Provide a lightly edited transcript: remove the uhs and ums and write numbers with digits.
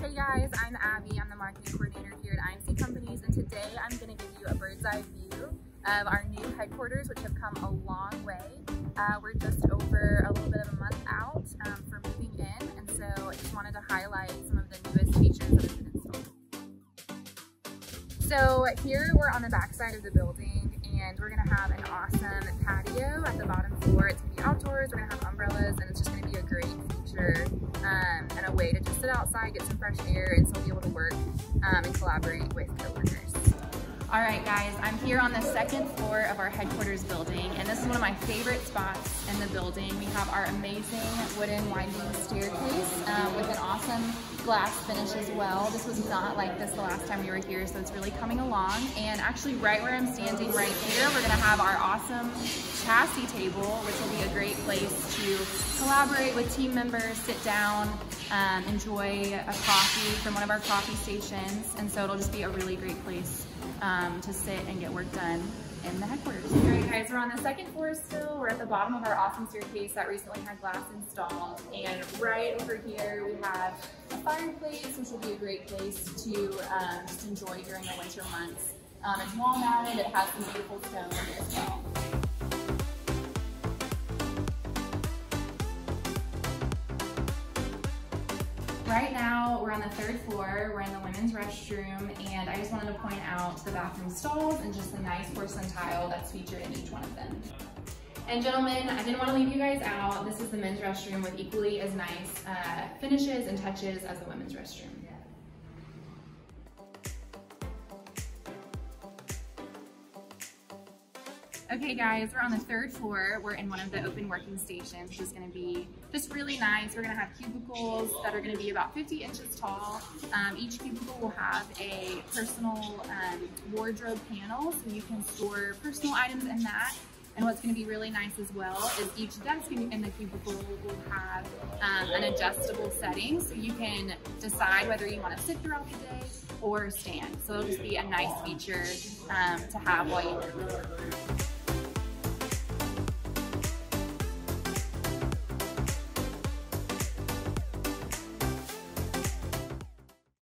Hey guys, I'm Abby. I'm the marketing coordinator here at IMC Companies, and today I'm going to give you a bird's eye view of our new headquarters, which have come a long way. We're just over a little bit of a month out for moving in, and so I just wanted to highlight some of the newest features that have been installed. So here we're on the back side of the building, and we're going to have an awesome patio at the bottom floor. It's going to be outdoors, we're going to have umbrellas, and it's just going to be a great feature and a way to just sit outside, get some fresh air, and still be able to work and collaborate with coworkers. All right guys, I'm here on the second floor of our headquarters building, and this is one of my favorite spots in the building. We have our amazing wooden winding staircase with an awesome glass finish as well. This was not like this the last time we were here, so it's really coming along. And actually right where I'm standing right here, we're gonna have our awesome chassis table, which will be a great place to collaborate with team members, sit down, enjoy a coffee from one of our coffee stations. And so it'll just be a really great place to sit and get work done in the headquarters. All right guys, we're on the second floor still. We're at the bottom of our awesome staircase that recently had glass installed. And right over here we have a fireplace, which will be a great place to just enjoy during the winter months. It's wall mounted, it has some beautiful stone as well. Right now, we're on the third floor. We're in the women's restroom, and I just wanted to point out the bathroom stalls and just the nice porcelain tile that's featured in each one of them. And gentlemen, I didn't want to leave you guys out. This is the men's restroom with equally as nice finishes and touches as the women's restroom. Okay guys, we're on the third floor. We're in one of the open working stations, which is going to be just really nice. We're going to have cubicles that are going to be about 50 inches tall. Each cubicle will have a personal wardrobe panel, so you can store personal items in that. And what's going to be really nice as well is each desk in the cubicle will have an adjustable setting, so you can decide whether you want to sit throughout the day or stand. So it'll just be a nice feature to have while you work.